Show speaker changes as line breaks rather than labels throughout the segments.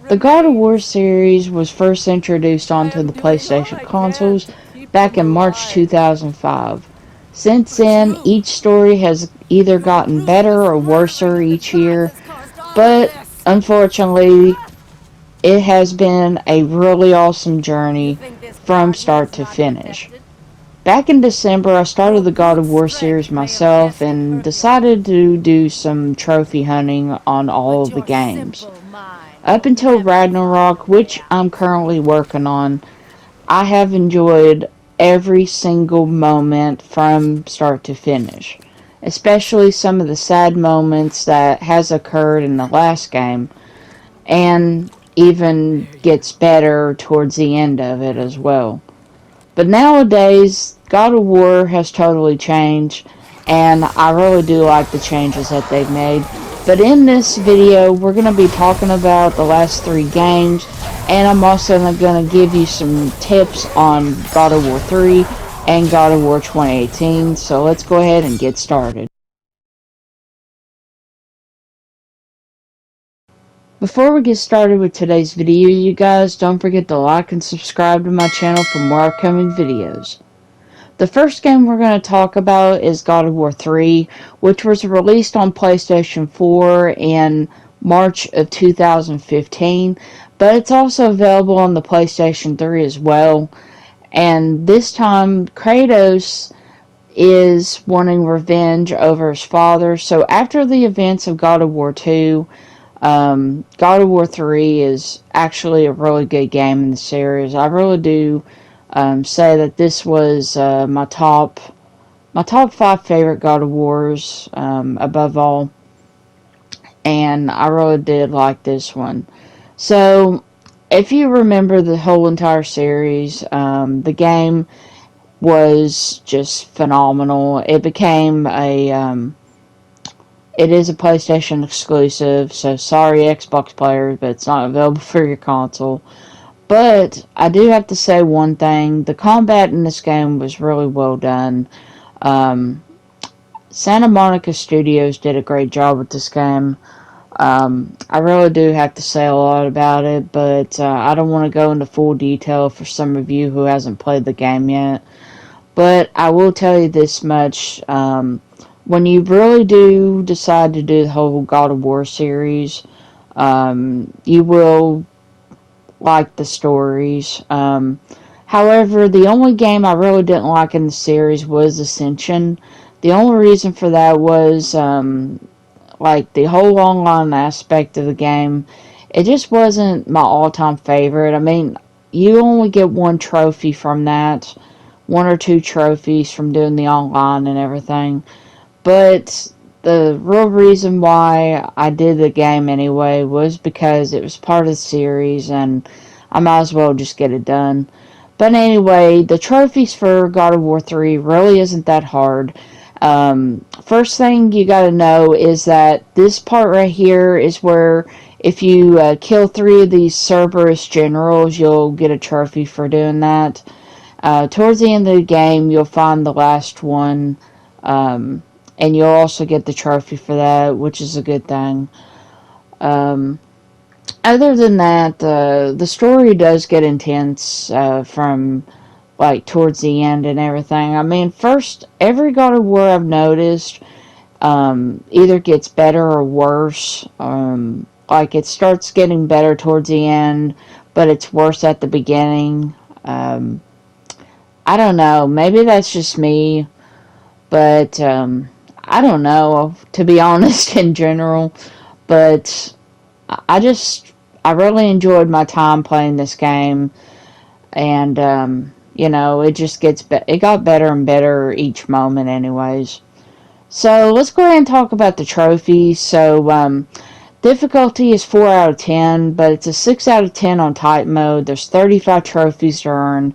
The God of War series was first introduced onto the PlayStation consoles back in March 2005. Since then, each story has either gotten better or worse each year, but unfortunately, it has been a really awesome journey from start to finish. Back in December, I started the God of War series myself and decided to do some trophy hunting on all of the games. Up until Ragnarok, which I'm currently working on, I have enjoyed every single moment from start to finish, especially some of the sad moments that has occurred in the last game, and even gets better towards the end of it as well. But nowadays, God of War has totally changed, and I really do like the changes that they've made. But in this video, we're going to be talking about the last 3 games, and I'm also going to give you some tips on God of War 3 and God of War 2018. So let's go ahead and get started. Before we get started with today's video, you guys, don't forget to like and subscribe to my channel for more upcoming videos. The first game we're going to talk about is God of War 3, which was released on PlayStation 4 in March of 2015, but it's also available on the PlayStation 3 as well. And this time, Kratos is wanting revenge over his father. So after the events of God of War 2, God of War 3 is actually a really good game in the series. I really do say that this was my top 5 favorite God of Wars above all, and I really did like this one. So if you remember the whole entire series, the game was just phenomenal. It became it is a PlayStation exclusive, so sorry Xbox players, but it's not available for your console. But I do have to say one thing. The combat in this game was really well done. Santa Monica Studios did a great job with this game. I really do have to say a lot about it, but I don't want to go into full detail for some of you who hasn't played the game yet. But I will tell you this much. When you really do decide to do the whole God of War series, you will like the stories. However, the only game I really didn't like in the series was Ascension. The only reason for that was like the whole online aspect of the game. It just wasn't my all-time favorite. I mean, you only get one trophy from that, 1 or 2 trophies from doing the online and everything. But the real reason why I did the game anyway was because it was part of the series and I might as well just get it done. But anyway, the trophies for God of War 3 really isn't that hard. First thing you gotta know is that this part right here is where if you kill 3 of these Cerberus generals, you'll get a trophy for doing that. Towards the end of the game, you'll find the last one, and you'll also get the trophy for that, which is a good thing. Other than that, the story does get intense from like towards the end and everything. I mean, first, every God of War I've noticed either gets better or worse. Like it starts getting better towards the end, but it's worse at the beginning. I don't know. Maybe that's just me, but I don't know, to be honest, in general. But I really enjoyed my time playing this game, and you know, it got better and better each moment, anyways. So let's go ahead and talk about the trophies. So difficulty is 4 out of 10, but it's a 6 out of 10 on type mode. There's 35 trophies to earn.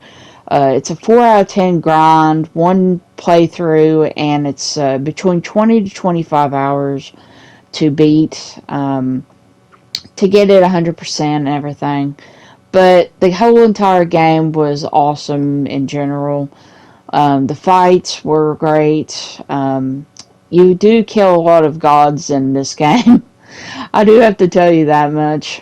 It's a 4 out of 10 grind, 1 playthrough, and it's between 20 to 25 hours to beat, to get it 100% and everything. But the whole entire game was awesome in general. The fights were great. You do kill a lot of gods in this game. I do have to tell you that much.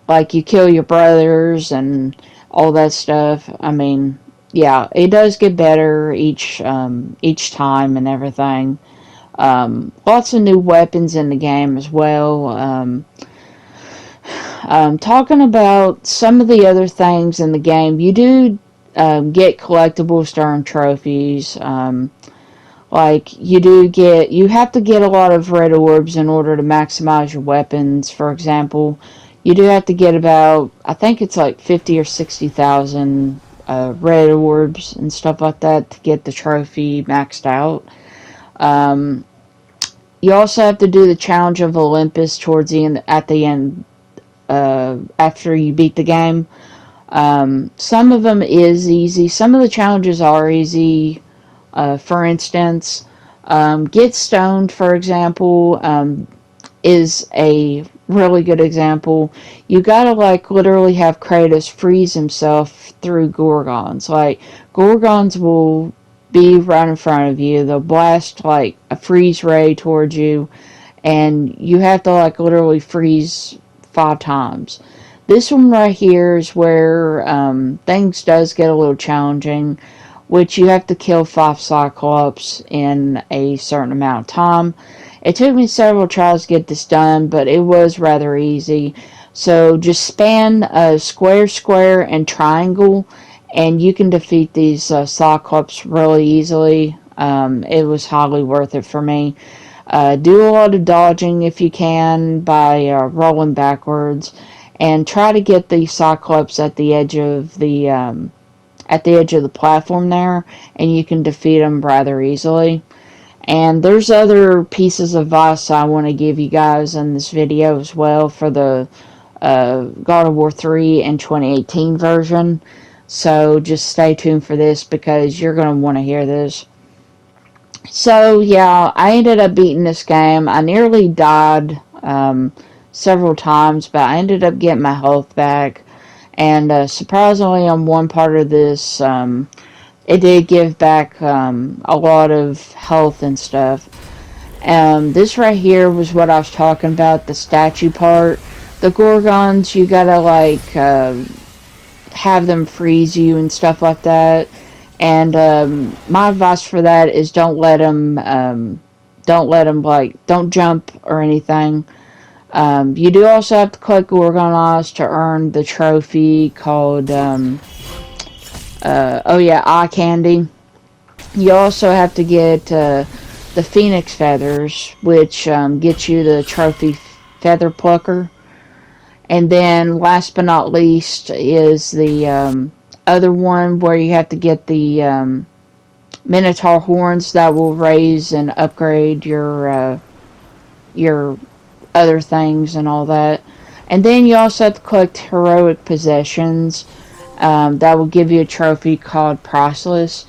Like you kill your brothers and all that stuff. I mean, yeah, it does get better each time and everything. Lots of new weapons in the game as well. Talking about some of the other things in the game, you do get collectibles during trophies. Like you have to get a lot of red orbs in order to maximize your weapons. For example, you do have to get about, I think it's like 50 or 60,000 red orbs and stuff like that to get the trophy maxed out. Um, you also have to do the challenge of Olympus towards the end, at the end, after you beat the game. Some of them is easy. Some of the challenges are easy. For instance, Get Stoned, for example, is a really good example. You gotta like literally have Kratos freeze himself through Gorgons. Like Gorgons will be right in front of you. They'll blast like a freeze ray towards you, and you have to like literally freeze 5 times. This one right here is where things does get a little challenging, which you have to kill 5 Cyclops in a certain amount of time. It took me several tries to get this done, but it was rather easy. So just span square, square, and triangle, and you can defeat these Cyclops really easily. It was highly worth it for me. Do a lot of dodging if you can by rolling backwards, and try to get the Cyclops at the edge of the platform there, and you can defeat them rather easily. And there's other pieces of advice I want to give you guys in this video as well for the God of War 3 and 2018 version. So just stay tuned for this because you're going to want to hear this. So yeah, I ended up beating this game. I nearly died several times, but I ended up getting my health back. And surprisingly, on one part of this, it did give back a lot of health and stuff. This right here was what I was talking about, the statue part. The Gorgons, you gotta like have them freeze you and stuff like that. And my advice for that is don't let them like, don't jump or anything. You do also have to collect Gorgon eyes to earn the trophy called, eye candy. You also have to get the Phoenix feathers, which gets you the trophy feather plucker. And then, last but not least, is the other one where you have to get the Minotaur horns that will raise and upgrade your other things and all that. And then you also have to collect heroic possessions that will give you a trophy called Priceless.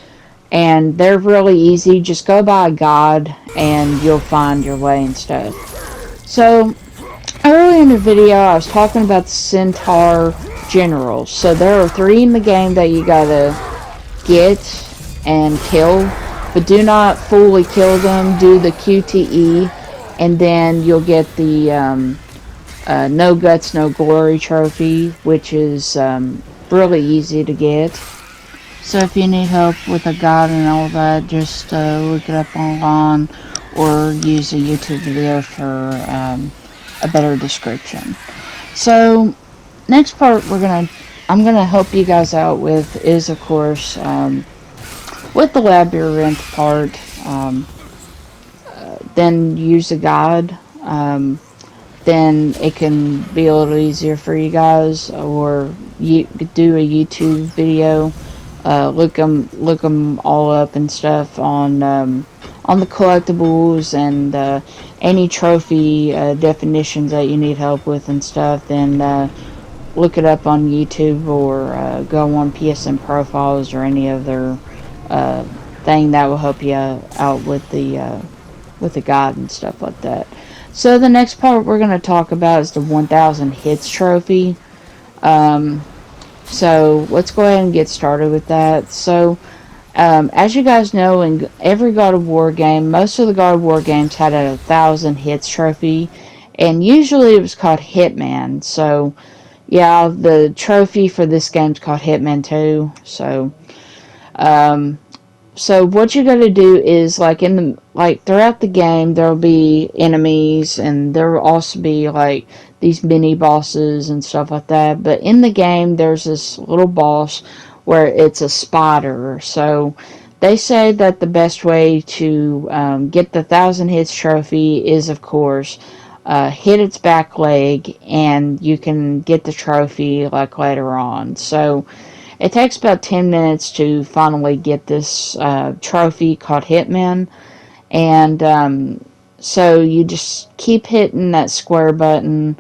And they're really easy. Just go by a god and you'll find your way and stuff. So, earlier in the video I was talking about the Centaur Generals. So there are 3 in the game that you gotta get and kill. But do not fully kill them. Do the QTE. And then you'll get the No Guts, No Glory trophy, which is really easy to get. So if you need help with a guide and all that, just look it up online or use a YouTube video for a better description. So next part I'm gonna help you guys out with is, of course, with the labyrinth part. Then use a guide. Then it can be a little easier for you guys, or you do a YouTube video. Look them all up and stuff on the collectibles and any trophy definitions that you need help with and stuff. Then look it up on YouTube or go on PSN profiles or any other thing that will help you out with the guide and stuff like that. So the next part we're going to talk about is the 1000 hits trophy. So let's go ahead and get started with that. So As you guys know, in every God of War game, most of the God of War games had a 1,000 hits trophy, and usually it was called Hitman. So, yeah, the trophy for this game's called Hitman 2. Um, so what you got to do is like throughout the game there'll be enemies, and there will also be like these mini bosses and stuff like that. But in the game there's this little boss where it's a spider. So they say that the best way to get the 1,000 hits trophy is, of course, hit its back leg, and you can get the trophy like later on. So it takes about 10 minutes to finally get this trophy called Hitman. And so you just keep hitting that square button.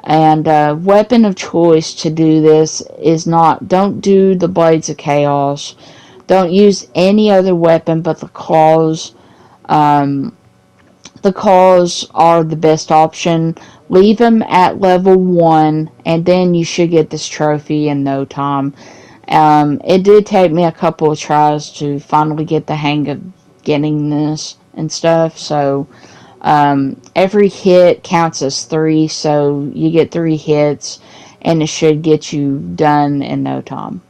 And weapon of choice to do this is don't do the Blades of Chaos. Don't use any other weapon but the claws. Um, the claws are the best option. Leave them at level 1, and then you should get this trophy in no time. It did take me a couple of tries to finally get the hang of getting this and stuff. So every hit counts as 3, so you get 3 hits, and it should get you done in no time.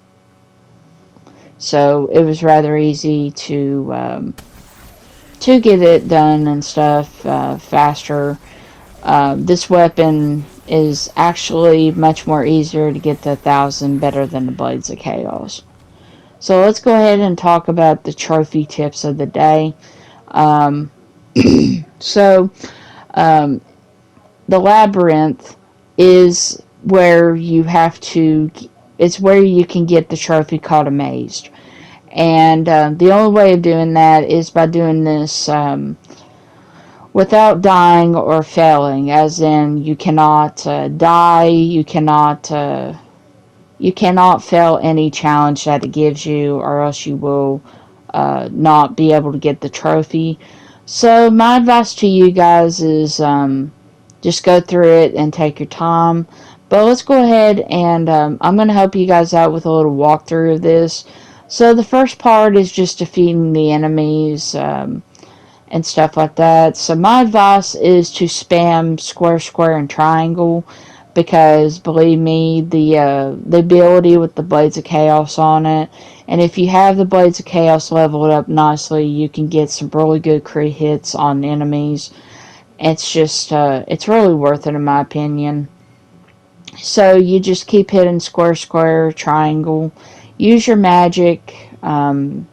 So it was rather easy to get it done and stuff faster. This weapon is actually much more easier to get to 1,000 better than the Blades of Chaos. So let's go ahead and talk about the trophy tips of the day. Um, so um, the labyrinth is where you have to. It's where you can get the trophy called Amazed, and the only way of doing that is by doing this without dying or failing. As in, you cannot die. You cannot fail any challenge that it gives you, or else you will not be able to get the trophy. So my advice to you guys is just go through it and take your time. But let's go ahead and I'm going to help you guys out with a little walkthrough of this. So the first part is just defeating the enemies and stuff like that. So my advice is to spam square, square, and triangle, because believe me, the ability with the Blades of Chaos on it, and if you have the Blades of Chaos leveled up nicely, you can get some really good crit hits on enemies. It's just it's really worth it in my opinion. So you just keep hitting square, square, triangle. Use your magic and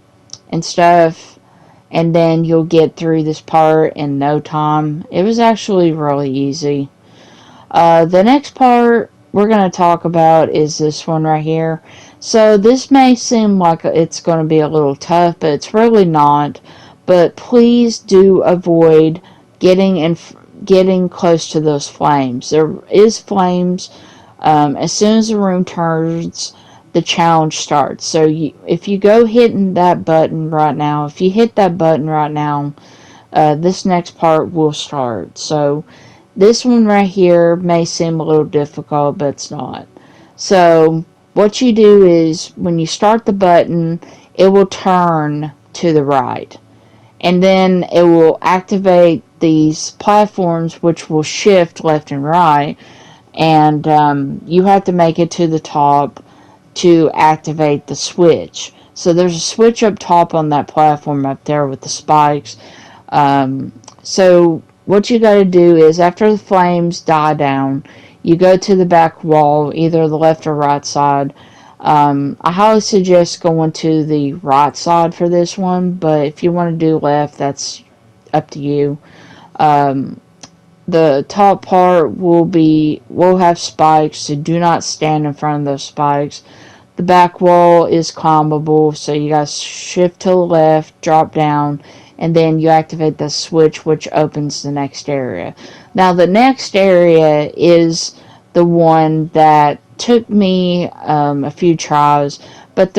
stuff, and then you'll get through this part in no time. It was actually really easy. The next part we're going to talk about is this one right here. So this may seem like it's going to be a little tough, but it's really not. But please do avoid getting close to those flames. There is flames. As soon as the room turns, the challenge starts. So if you go hitting that button right now, if you hit that button right now, this next part will start. So this one right here may seem a little difficult, but it's not. So what you do is when you start the button, it will turn to the right. And then it will activate these platforms, which will shift left and right. And you have to make it to the top to activate the switch. So there's a switch up top on that platform up there with the spikes. So what you got to do is, after the flames die down, you go to the back wall, either the left or right side. I highly suggest going to the right side for this one, but if you want to do left, that's up to you. The top part will have spikes, so do not stand in front of those spikes. The back wall is climbable, so you guys shift to the left, drop down, and then you activate the switch, which opens the next area. Now the next area is the one that took me a few tries, but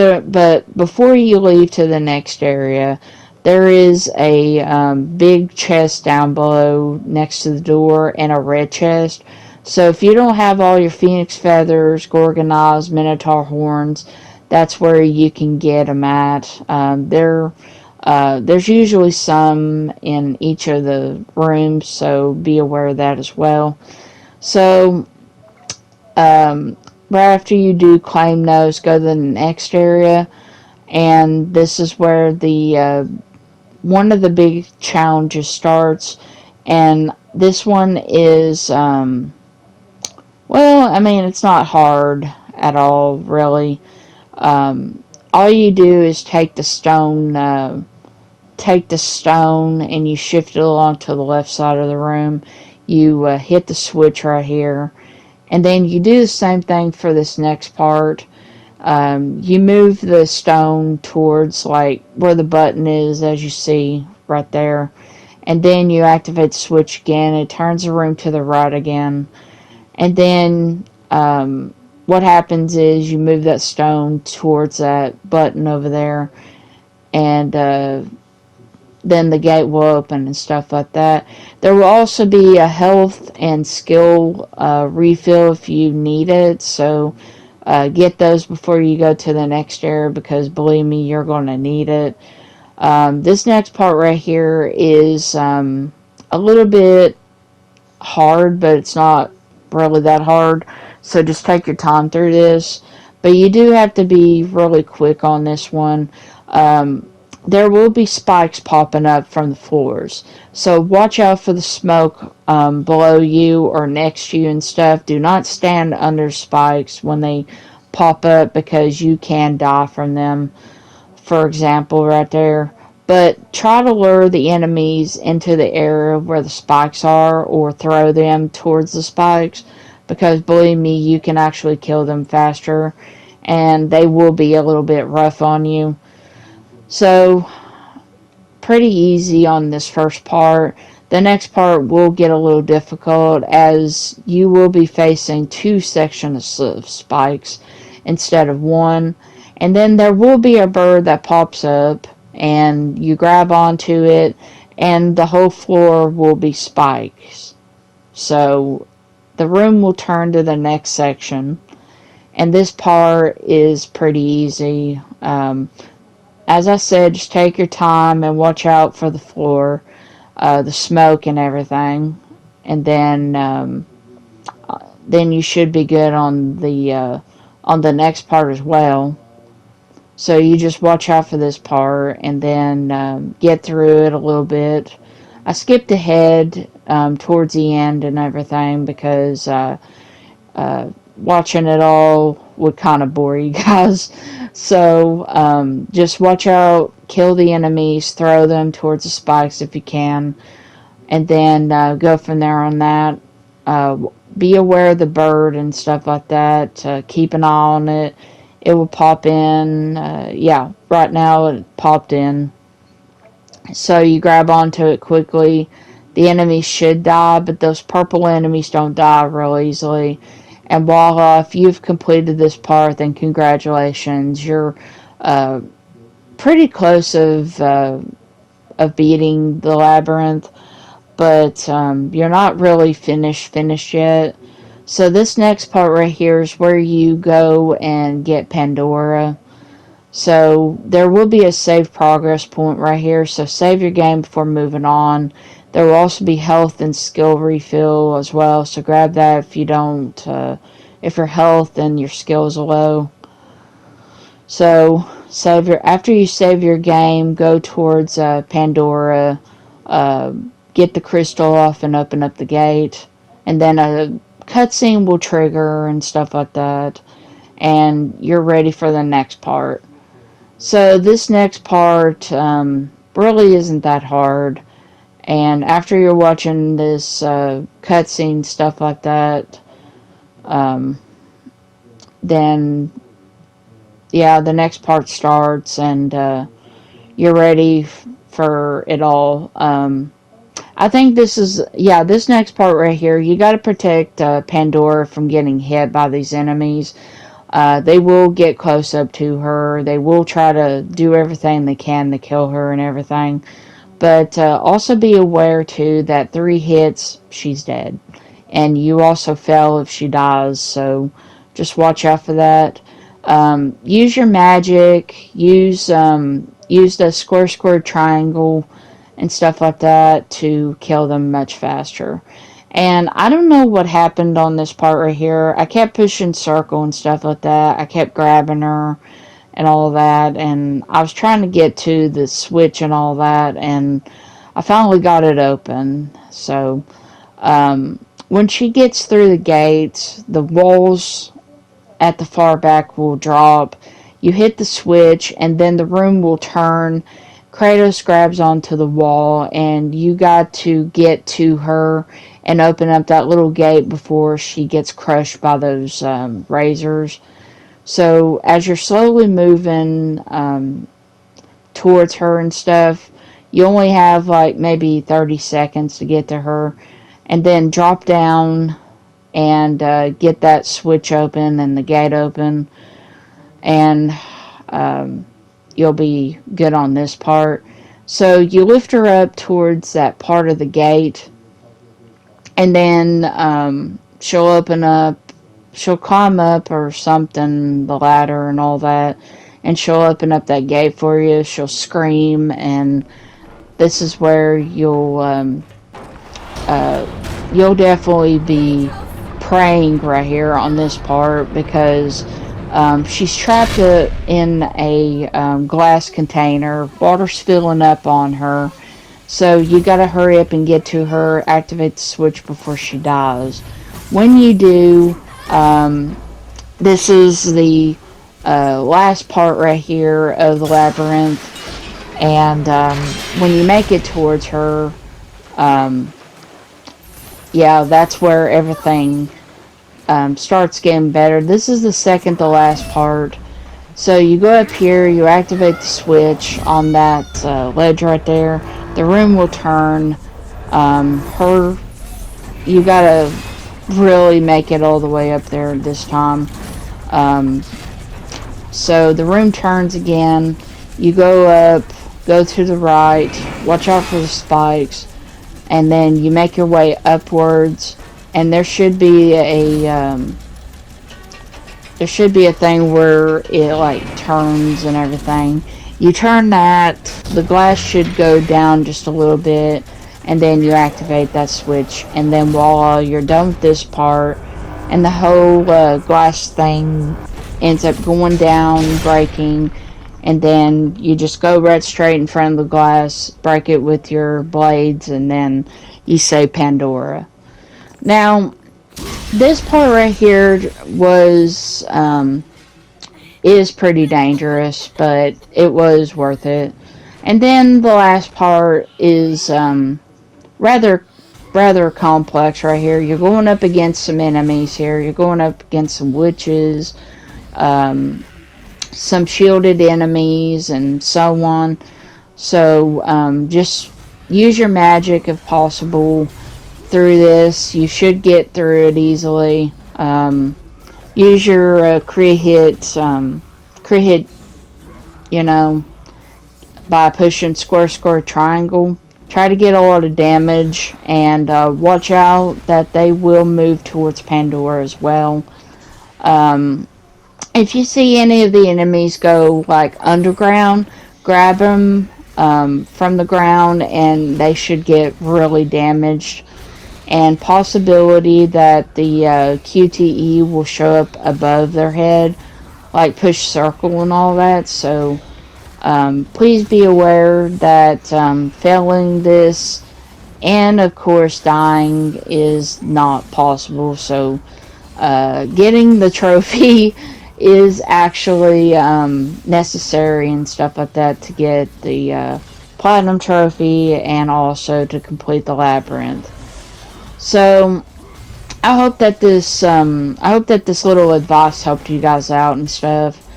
before you leave to the next area, there is a big chest down below next to the door, and a red chest. So if you don't have all your phoenix feathers, gorgon eyes, minotaur horns, that's where you can get them at. There's usually some in each of the rooms, so be aware of that as well. So, right after you do claim those, go to the next area, and this is where the one of the big challenges starts. And this one is, well, I mean, it's not hard at all, really. Um, all you do is take the stone and you shift it along to the left side of the room. You hit the switch right here, and then you do the same thing for this next part. You move the stone towards like where the button is, as you see right there, and then you activate the switch again. It turns the room to the right again, and then what happens is you move that stone towards that button over there, and then the gate will open and stuff like that. There will also be a health and skill refill if you need it, so get those before you go to the next area, because believe me, you're going to need it. This next part right here is a little bit hard, but it's not really that hard, so just take your time through this. But you do have to be really quick on this one. There will be spikes popping up from the floors, so watch out for the smoke below you or next to you and stuff. Do not stand under spikes when they pop up, because you can die from them, for example, right there. But try to lure the enemies into the area where the spikes are, or throw them towards the spikes, because believe me, you can actually kill them faster, and they will be a little bit rough on you. So, pretty easy on this first part. The next part will get a little difficult, as you will be facing two sections of spikes instead of one. And then there will be a bird that pops up, and you grab onto it, and the whole floor will be spikes. So the room will turn to the next section, and this part is pretty easy. As I said, just take your time and watch out for the floor, the smoke and everything, and then you should be good on the next part as well. So you just watch out for this part, and then get through it a little bit. I skipped ahead towards the end and everything, because watching it all would kind of bore you guys. So just watch out, kill the enemies, throw them towards the spikes if you can, and then go from there on that. Be aware of the bird and stuff like that. Keep an eye on it. It will pop in. Yeah, right now it popped in. So you grab onto it quickly. The enemies should die, but those purple enemies don't die real easily. And voila, if you've completed this part, then congratulations. You're pretty close of beating the labyrinth, but you're not really finished yet. So this next part right here is where you go and get Pandora. So there will be a save progress point right here, so save your game before moving on. There will also be health and skill refill as well, so grab that if you don't, if your health and your skills are low. So after you save your game, go towards Pandora, get the crystal off and open up the gate, and then a cutscene will trigger and stuff like that, and you're ready for the next part. So this next part really isn't that hard. And after you're watching this cutscene, stuff like that, then, yeah, the next part starts, and you're ready for it all. I think this next part right here, you got to protect Pandora from getting hit by these enemies. They will get close up to her. They will try to do everything they can to kill her and everything. But also be aware, too, that 3 hits, she's dead. And you also fail if she dies, so just watch out for that. Use your magic. Use the square triangle and stuff like that to kill them much faster. And I don't know what happened on this part right here. I kept pushing circle and stuff like that. I kept grabbing her and all of that. And I was trying to get to the switch and all that. And I finally got it open. So when she gets through the gate, the walls at the far back will drop. You hit the switch, and then the room will turn. Kratos grabs onto the wall, and you got to get to her and open up that little gate before she gets crushed by those razors. So as you're slowly moving towards her and stuff, you only have like maybe 30 seconds to get to her, and then drop down and get that switch open and the gate open, and you'll be good on this part. So you lift her up towards that part of the gate, and then she'll open up, she'll climb up or something, the ladder and all that, and she'll open up that gate for you. She'll scream, and this is where you'll definitely be praying right here on this part, because she's trapped in a glass container. Water's filling up on her. So you gotta hurry up and get to her, activate the switch before she dies. When you do, this is the last part right here of the labyrinth. And when you make it towards her, yeah, that's where everything starts getting better. This is the second to last part. So you go up here, you activate the switch on that ledge right there. The room will turn. You gotta really make it all the way up there this time. So the room turns again. You go up, go to the right, watch out for the spikes, and then you make your way upwards. And there should be a thing where it like turns and everything. You turn that, the glass should go down just a little bit, and then you activate that switch. And then while you're done with this part, and the whole glass thing ends up going down, breaking, and then you just go right straight in front of the glass, break it with your blades, and then you say Pandora. Now, this part right here is pretty dangerous, but it was worth it. And then the last part is rather complex right here. You're going up against some enemies here. You're going up against some witches, some shielded enemies, and so on. So just use your magic if possible through this. You should get through it easily. Use your crit hit, by pushing square triangle. Try to get a lot of damage, and watch out that they will move towards Pandora as well. If you see any of the enemies go like underground, grab them from the ground, and they should get really damaged. And possibility that the QTE will show up above their head, like push circle and all that. So please be aware that failing this and of course dying is not possible. So getting the trophy is actually necessary and stuff like that to get the platinum trophy, and also to complete the labyrinth. So I hope that this little advice helped you guys out and stuff.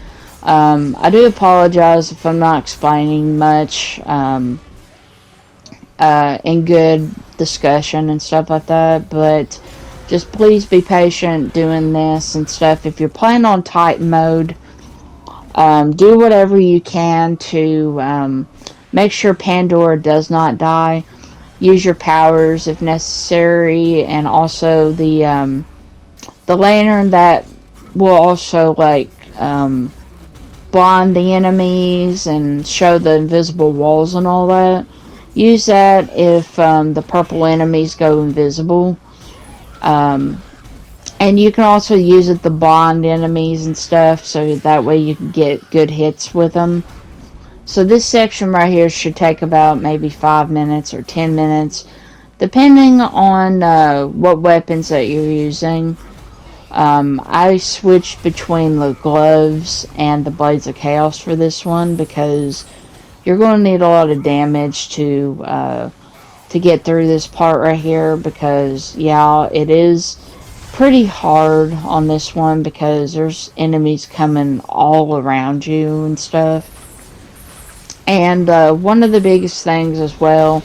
I do apologize if I'm not explaining much in good discussion and stuff like that, but just please be patient doing this and stuff. If you're playing on Titan mode, do whatever you can to make sure Pandora does not die. Use your powers if necessary, and also the lantern that will also like blind the enemies and show the invisible walls and all that. Use that if the purple enemies go invisible. Um, and you can also use it to blind enemies and stuff, so that way you can get good hits with them. So this section right here should take about maybe 5 minutes or 10 minutes, depending on what weapons that you're using. I switched between the gloves and the blades of chaos for this one because you're going to need a lot of damage to get through this part right here, because yeah, it is pretty hard on this one because there's enemies coming all around you and stuff. And one of the biggest things as well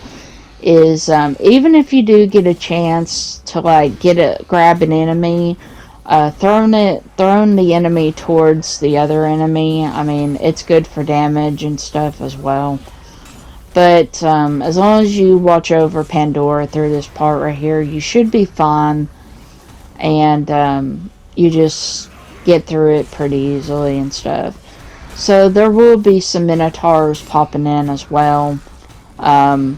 is even if you do get a chance to like grab an enemy, throwing the enemy towards the other enemy, I mean, it's good for damage and stuff as well. But as long as you watch over Pandora through this part right here, you should be fine, and you just get through it pretty easily and stuff. So there will be some Minotaurs popping in as well. Um,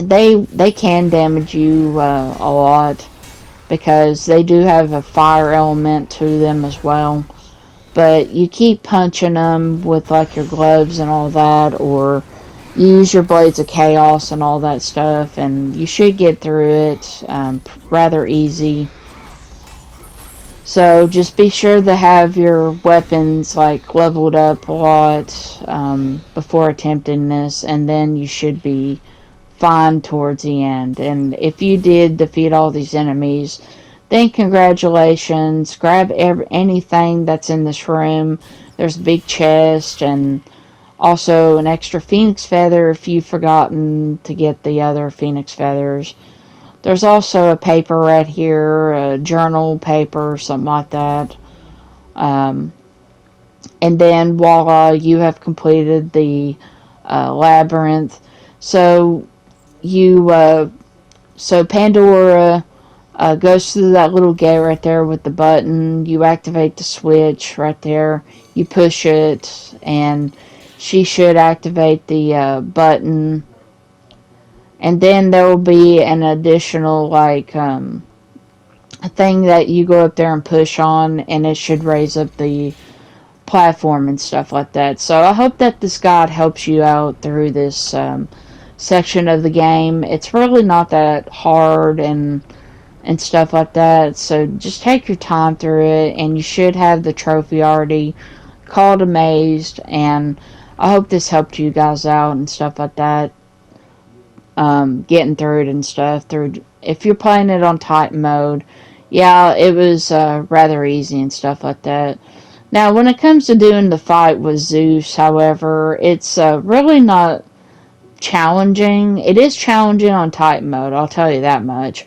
they can damage you a lot because they do have a fire element to them as well. But you keep punching them with like your gloves and all that, or use your blades of chaos and all that stuff, and you should get through it rather easy. So just be sure to have your weapons like leveled up a lot before attempting this, and then you should be fine towards the end. And if you did defeat all these enemies, then congratulations. Grab anything that's in this room. There's a big chest and also an extra phoenix feather if you've forgotten to get the other phoenix feathers. There's also a paper right here, a journal paper, something like that. Um, and then voila, you have completed the labyrinth. So so Pandora goes through that little gate right there with the button. You activate the switch right there. You push it, and she should activate the button. And then there will be an additional like thing that you go up there and push on, and it should raise up the platform and stuff like that. So I hope that this guide helps you out through this section of the game. It's really not that hard and stuff like that. So just take your time through it, and you should have the trophy already called Amazed. And I hope this helped you guys out and stuff like that. Getting through it and stuff. If you're playing it on Titan mode, yeah, it was rather easy and stuff like that. Now, when it comes to doing the fight with Zeus, however, it's really not challenging. It is challenging on Titan mode, I'll tell you that much.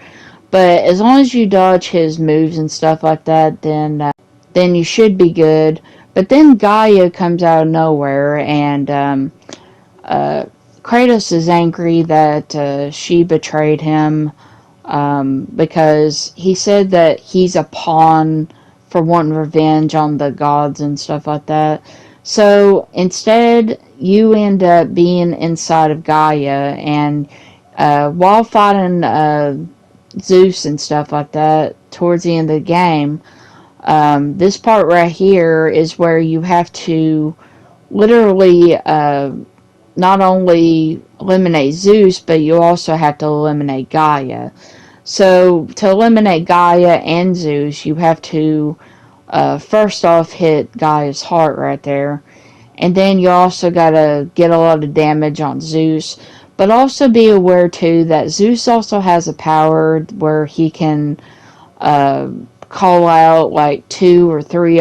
But as long as you dodge his moves and stuff like that, then you should be good. But then Gaia comes out of nowhere, and Kratos is angry that she betrayed him because he said that he's a pawn for wanting revenge on the gods and stuff like that. So instead, you end up being inside of Gaia, and while fighting Zeus and stuff like that towards the end of the game, this part right here is where you have to literally not only eliminate Zeus, but you also have to eliminate Gaia. So to eliminate Gaia and Zeus, you have to first off hit Gaia's heart right there, and then you also gotta get a lot of damage on Zeus. But also be aware too that Zeus also has a power where he can call out like 2 or 3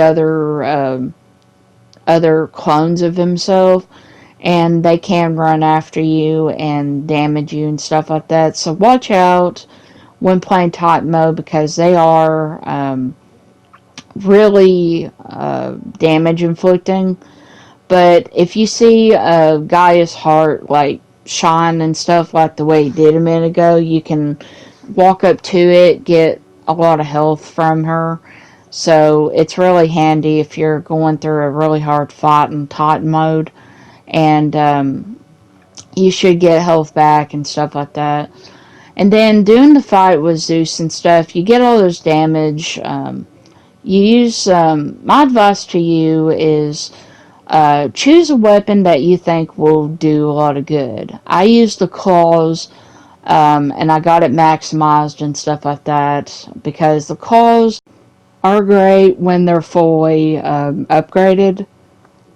other clones of himself, and they can run after you and damage you and stuff like that. So watch out when playing Titan mode, because they are really damage inflicting. But if you see Gaia's heart like shine and stuff like the way he did a minute ago, you can walk up to it, get a lot of health from her, So it's really handy if you're going through a really hard fight in Titan mode. And you should get health back and stuff like that. And then doing the fight with Zeus and stuff, you get all those damage. You use, my advice to you is choose a weapon that you think will do a lot of good. I use the claws, and I got it maximized and stuff like that because the claws are great when they're fully upgraded,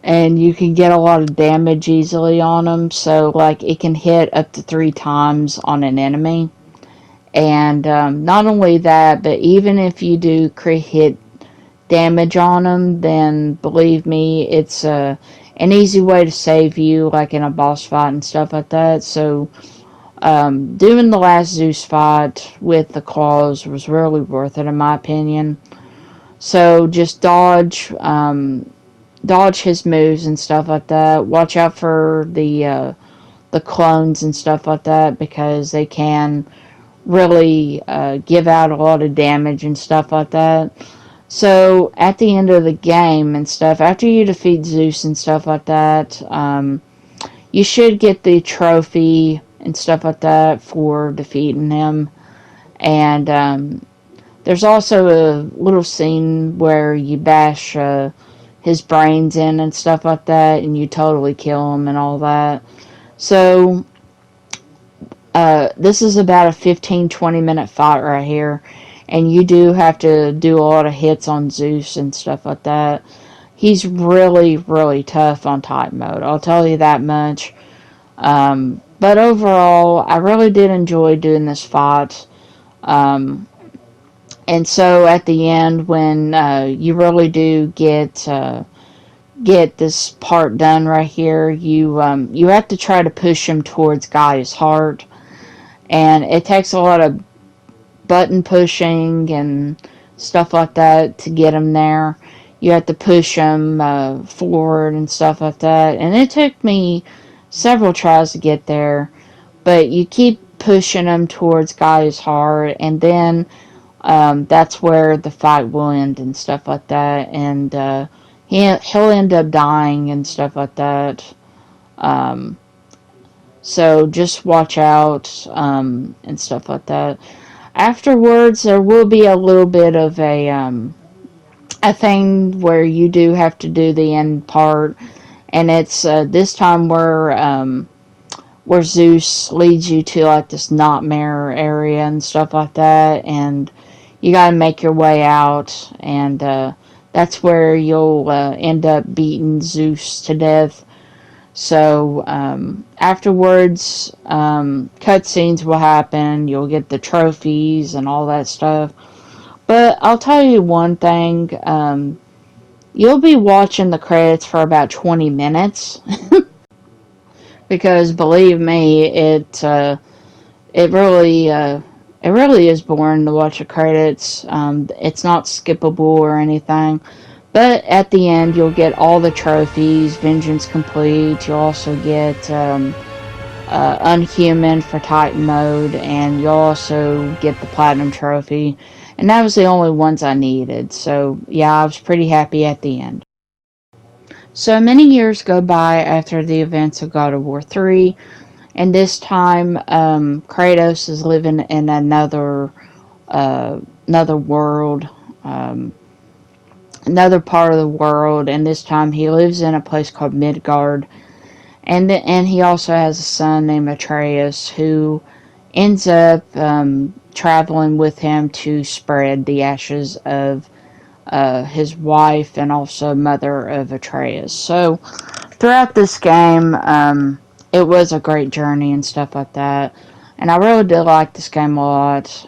and you can get a lot of damage easily on them. So, like, it can hit up to 3 times on an enemy. And not only that, but even if you do crit hit damage on them, then believe me, it's an easy way to save you, like in a boss fight and stuff like that. So, doing the last Zeus fight with the claws was really worth it, in my opinion. So, just dodge his moves and stuff like that. Watch out for the clones and stuff like that because they can really give out a lot of damage and stuff like that. So at the end of the game and stuff, after you defeat Zeus and stuff like that, you should get the trophy and stuff like that for defeating him. And there's also a little scene where you bash his brains in and stuff like that, and you totally kill him and all that. So this is about a 15-20 minute fight right here, and you do have to do a lot of hits on Zeus and stuff like that. He's really, really tough on Titan mode, I'll tell you that much. But overall, I really did enjoy doing this fight. And so at the end, when you really do get this part done right here, you have to try to push him towards Gaia's heart, and it takes a lot of button pushing and stuff like that to get him there. You have to push him forward and stuff like that, and it took me several tries to get there, but you keep pushing him towards Gaia's heart, and then that's where the fight will end and stuff like that, and he'll end up dying and stuff like that. Um, so just watch out and stuff like that. Afterwards, there will be a little bit of a thing where you do have to do the end part, and it's this time where Zeus leads you to like this nightmare area and stuff like that, and you got to make your way out, and that's where you'll end up beating Zeus to death. So afterwards, cutscenes will happen. You'll get the trophies and all that stuff. But I'll tell you one thing. You'll be watching the credits for about 20 minutes. Because believe me, it really is boring to watch the credits. It's not skippable or anything. But at the end, you'll get all the trophies, Vengeance Complete. You'll also get Unhuman for Titan mode, and you'll also get the Platinum Trophy. And that was the only ones I needed. So, yeah, I was pretty happy at the end. So many years go by after the events of God of War 3, and this time Kratos is living in another world, another part of the world, and this time he lives in a place called Midgard, and he also has a son named Atreus who ends up traveling with him to spread the ashes of his wife and also mother of Atreus. So throughout this game, it was a great journey and stuff like that, and I really did like this game a lot.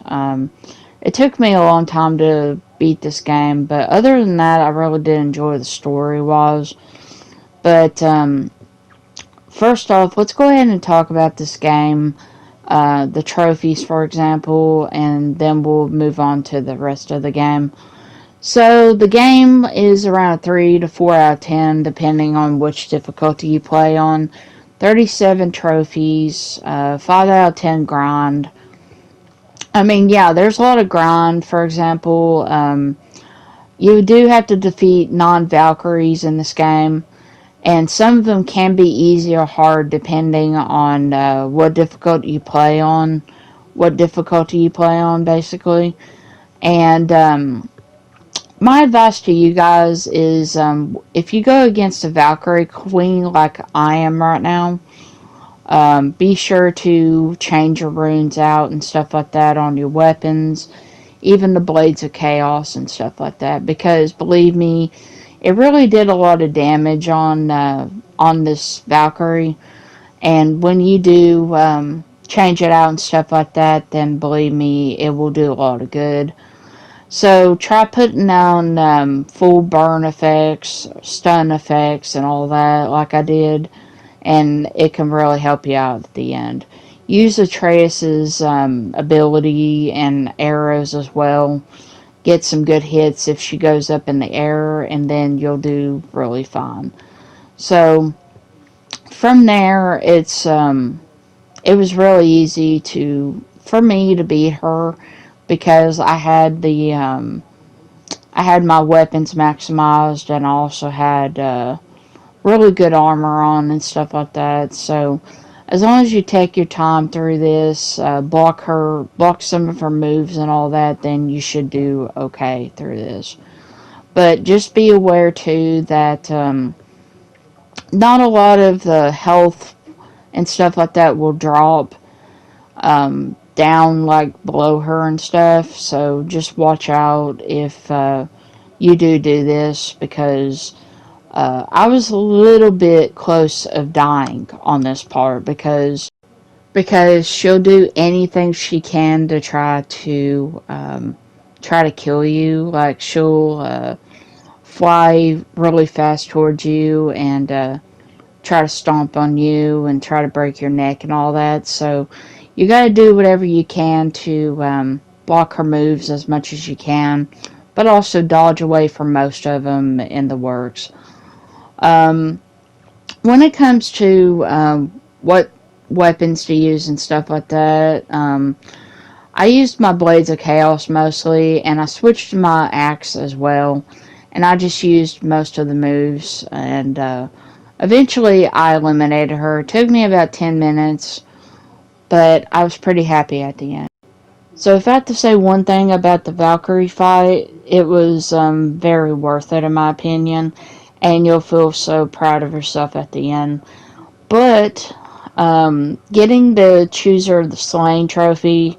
It took me a long time to beat this game, but other than that, I really did enjoy the story-wise. But first off, let's go ahead and talk about this game, the trophies, for example, and then we'll move on to the rest of the game. So the game is around a 3 to 4 out of 10, depending on which difficulty you play on. 37 trophies, 5 out of 10 grind. I mean, yeah, there's a lot of grind. For example, You do have to defeat non-Valkyries in this game, and some of them can be easy or hard depending on what difficulty you play on, basically. And my advice to you guys is if you go against a Valkyrie Queen like I am right now, be sure to change your runes out and stuff like that on your weapons, even the Blades of Chaos and stuff like that, because believe me, it really did a lot of damage on this Valkyrie. And when you do change it out and stuff like that, then believe me, it will do a lot of good. So try putting on full burn effects, stun effects, and all that, like I did, and it can really help you out at the end. Use Atreus's ability and arrows as well. Get some good hits if she goes up in the air, and then you'll do really fine. So from there, it was really easy for me to beat her because I had my weapons maximized, and I also had really good armor on and stuff like that. So as long as you take your time through this, block some of her moves and all that, then you should do okay through this. But just be aware too that not a lot of the health and stuff like that will drop down like below her and stuff. So just watch out if you do this, because I was a little bit close of dying on this part because she'll do anything she can to try to kill you. Like she'll fly really fast towards you and try to stomp on you and try to break your neck and all that. So you got to do whatever you can to block her moves as much as you can, but also dodge away from most of them in the works. When it comes to what weapons to use and stuff like that, I used my Blades of Chaos mostly, and I switched to my axe as well, and I just used most of the moves, and eventually I eliminated her. It took me about 10 minutes, but I was pretty happy at the end. So if I had to say one thing about the Valkyrie fight, it was very worth it in my opinion, and you'll feel so proud of yourself at the end. But getting the Chooser of the Slain trophy,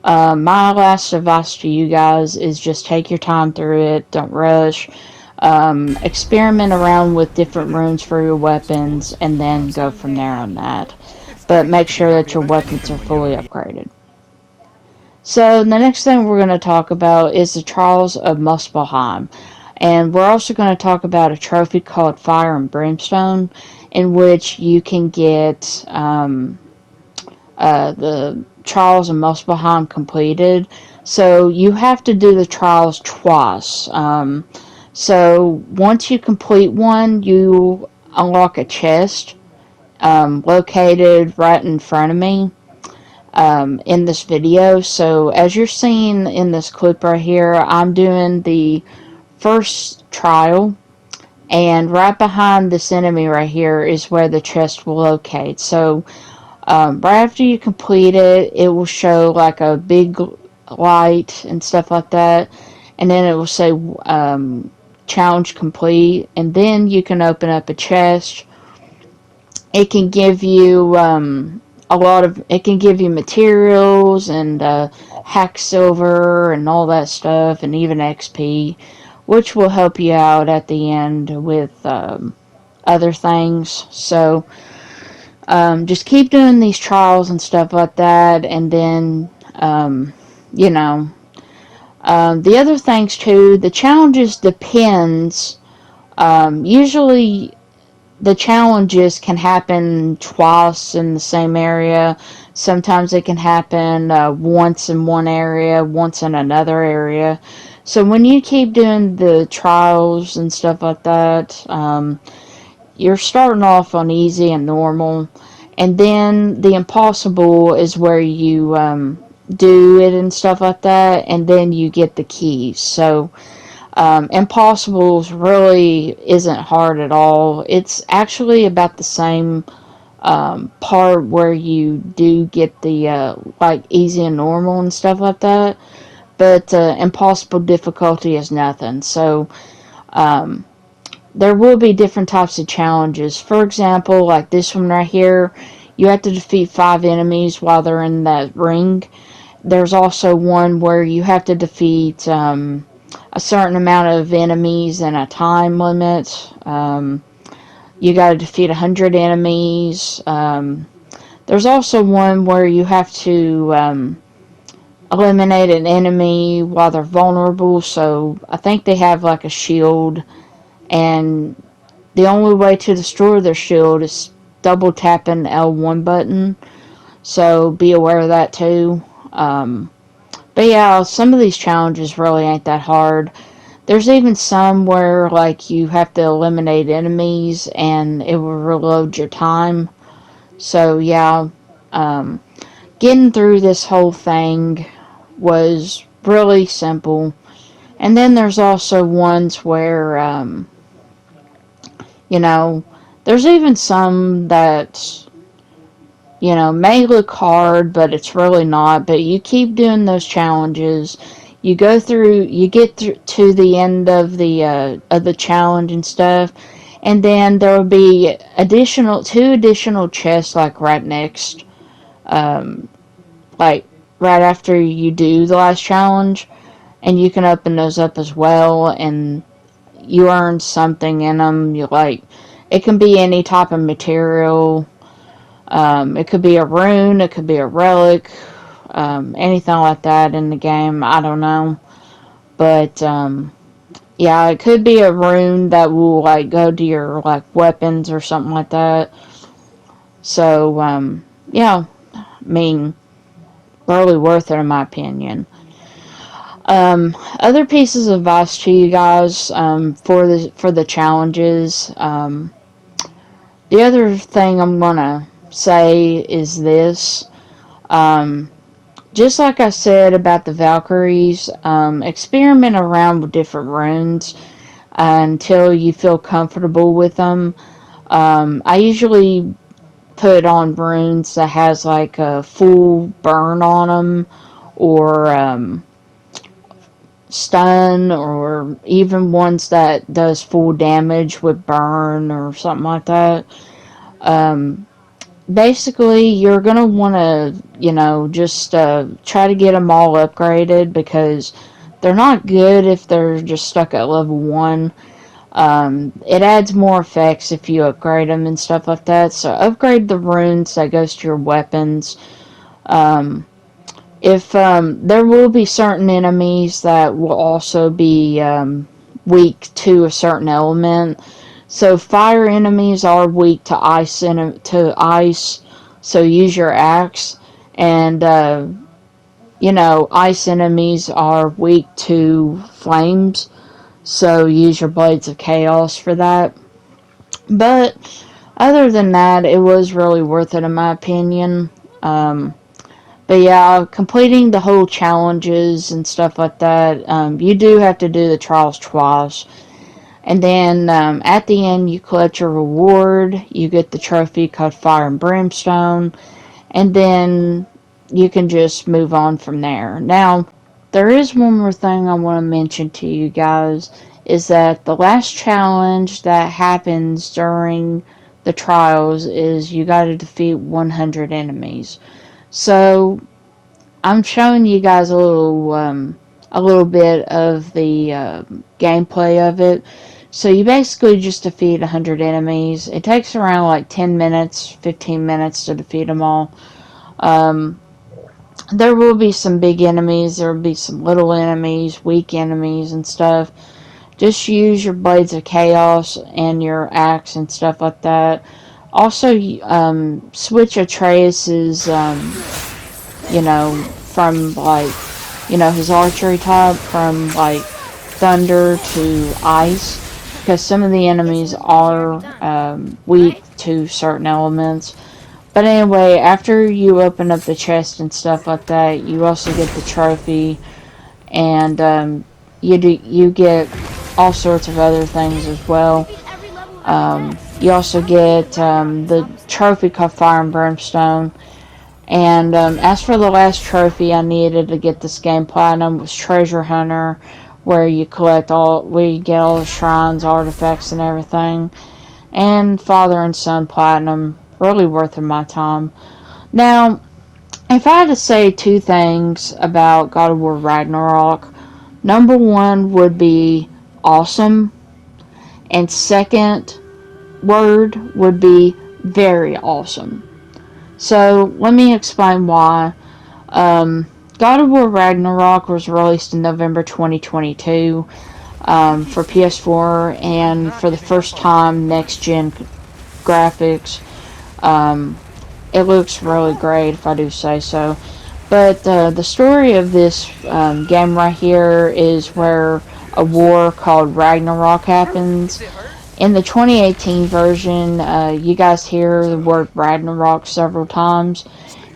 my last advice to you guys is just take your time through it. Don't rush. Experiment around with different runes for your weapons, and then go from there on that. But make sure that your weapons are fully upgraded. So the next thing we're going to talk about is the Trials of Muspelheim. And we're also going to talk about a trophy called Fire and Brimstone, in which you can get the Trials of Muspelheim completed. So you have to do the trials twice. So once you complete one, you unlock a chest located right in front of me in this video. So as you're seeing in this clip right here, I'm doing the first trial, and right behind this enemy right here is where the chest will locate. So right after you complete it, it will show like a big light and stuff like that, and then it will say challenge complete, and then you can open up a chest. It can give you it can give you materials and hack silver and all that stuff, and even XP, which will help you out at the end with other things. So just keep doing these trials and stuff like that, and then the other things too, the challenges depends. Usually the challenges can happen twice in the same area. Sometimes it can happen once in one area, once in another area. So when you keep doing the trials and stuff like that, you're starting off on easy and normal. And then the impossible is where you do it and stuff like that, and then you get the keys. So Impossibles really isn't hard at all. It's actually about the same part where you do get the like easy and normal and stuff like that, but impossible difficulty is nothing. So um, there will be different types of challenges. For example, like this one right here, you have to defeat 5 enemies while they're in that ring. There's also one where you have to defeat a certain amount of enemies in a time limit. You got to defeat 100 enemies. There's also one where you have to eliminate an enemy while they're vulnerable. So I think they have like a shield, and the only way to destroy their shield is double tapping the L1 button. So be aware of that too. But yeah, some of these challenges really ain't that hard. There's even some where like you have to eliminate enemies and it will reload your time. So yeah, um, getting through this whole thing was really simple. And then there's also ones where, you know, there's even some that, you know, may look hard, but it's really not. But you keep doing those challenges. You go through, you get through to the end of the challenge and stuff, and then there will be two additional chests like right next, um, like right after you do the last challenge, and you can open those up as well, and you earn something in them. You like, it can be any type of material. It could be a rune, it could be a relic, anything like that in the game. I don't know, but yeah, it could be a rune that will like go to your like weapons or something like that. So yeah, I mean, really worth it in my opinion. Other pieces of advice to you guys for the challenges. The other thing I'm gonna say is this. Um, just like I said about the Valkyries, experiment around with different runes until you feel comfortable with them. I usually put on runes that has like a full burn on them, or stun, or even ones that does full damage with burn or something like that. Um, Basically, you're gonna want to, you know, just try to get them all upgraded, because they're not good if they're just stuck at level 1. It adds more effects if you upgrade them and stuff like that. So upgrade the runes that goes to your weapons. Um, if there will be certain enemies that will also be weak to a certain element. So fire enemies are weak to ice. So use your axe, and you know, ice enemies are weak to flames. So use your blades of chaos for that. But other than that, it was really worth it in my opinion. But yeah, completing the whole challenges and stuff like that, you do have to do the trials twice. And then at the end, you collect your reward. You get the trophy called Fire and Brimstone. And then you can just move on from there. Now, there is one more thing I want to mention to you guys, is that the last challenge that happens during the trials is you got to defeat 100 enemies. So I'm showing you guys a little bit of the gameplay of it. So you basically just defeat 100 enemies. It takes around like 10 minutes, 15 minutes to defeat them all. Um, there will be some big enemies, there will be some little enemies, weak enemies and stuff. Just use your blades of chaos and your axe and stuff like that. Also, switch Atreus's, you know, from like, you know, his archery type from like thunder to ice, because some of the enemies are weak to certain elements. But anyway, after you open up the chest and stuff like that, you also get the trophy, and you get all sorts of other things as well. You also get the trophy called Fire and Brimstone. And as for the last trophy I needed to get this game platinum was Treasure Hunter, where you where you get all the shrines, artifacts, and everything. And Father and Son platinum, really worth of my time. Now, if I had to say two things about God of War Ragnarok, number one would be awesome, and second word would be very awesome. So let me explain why. God of War Ragnarok was released in November 2022 for PS4, and for the first time, next gen graphics. Um, it looks really great, if I do say so. But the story of this game right here is where a war called Ragnarok happens. In the 2018 version, you guys hear the word Ragnarok several times,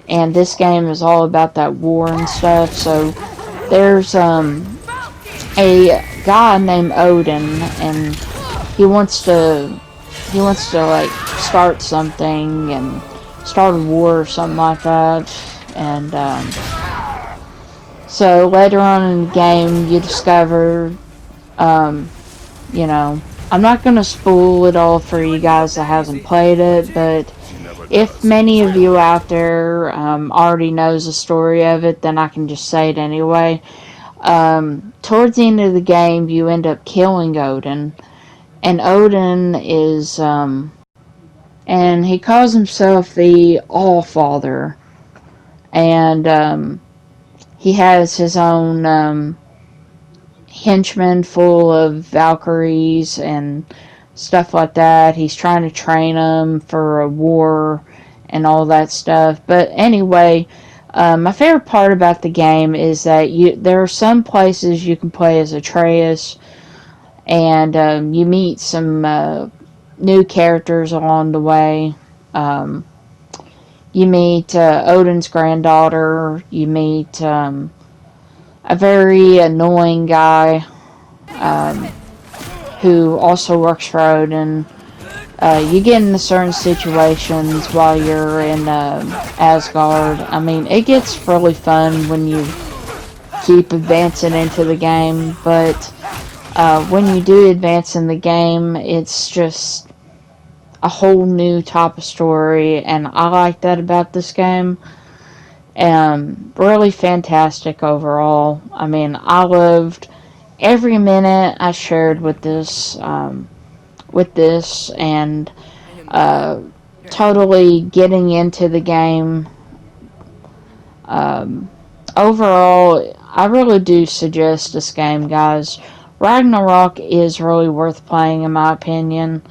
and this game is all about that war and stuff. So there's a guy named Odin, and he wants to like start something and start a war or something like that. And so later on in the game, you discover, you know, I'm not going to spoil it all for you guys that hasn't played it, but if many of you out there already knows the story of it, then I can just say it anyway. Towards the end of the game, you end up killing Odin, and Odin is, and he calls himself the All-Father, and he has his own henchmen full of Valkyries and stuff like that. He's trying to train them for a war and all that stuff. But anyway, my favorite part about the game is that there are some places you can play as Atreus, and you meet some new characters along the way. You meet Odin's granddaughter. You meet a very annoying guy who also works for Odin. You get into certain situations while you're in Asgard. I mean, it gets really fun when you keep advancing into the game, but when you do advance in the game, it's just a whole new type of story, and I like that about this game. Really fantastic overall. I mean, I loved every minute I shared with this, and totally getting into the game. Overall, I really do suggest this game, guys. Ragnarok is really worth playing, in my opinion.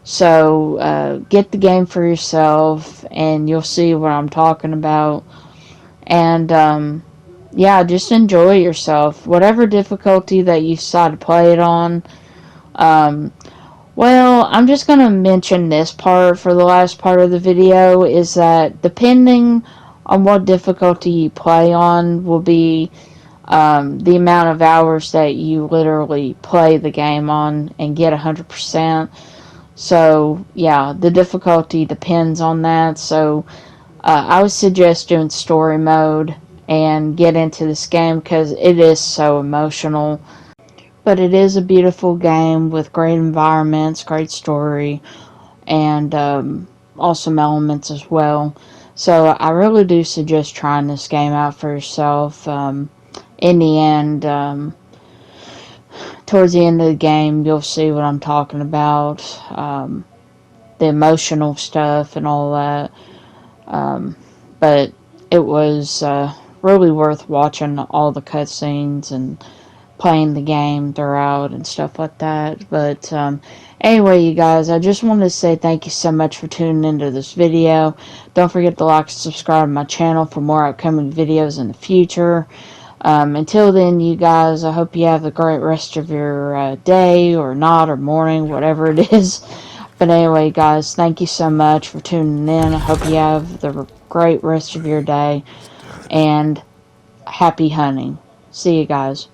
So get the game for yourself, and you'll see what I'm talking about. And yeah, just enjoy yourself. Whatever difficulty that you decide to play it on. Well, I'm just going to mention this part for the last part of the video, is that depending on what difficulty you play on will be the amount of hours that you literally play the game on and get 100%. So, yeah, the difficulty depends on that. So, I would suggest doing story mode and get into this game because it is so emotional. But it is a beautiful game with great environments, great story, and awesome elements as well. So I really do suggest trying this game out for yourself. In the end, towards the end of the game, you'll see what I'm talking about. The emotional stuff and all that. But it was really worth watching all the cutscenes and playing the game throughout and stuff like that. But anyway, you guys, I just wanted to say thank you so much for tuning into this video. Don't forget to like and subscribe to my channel for more upcoming videos in the future. Until then, you guys, I hope you have a great rest of your day or night or morning, whatever it is. But anyway, guys, thank you so much for tuning in. I hope you have the great rest of your day, and happy hunting. See you guys.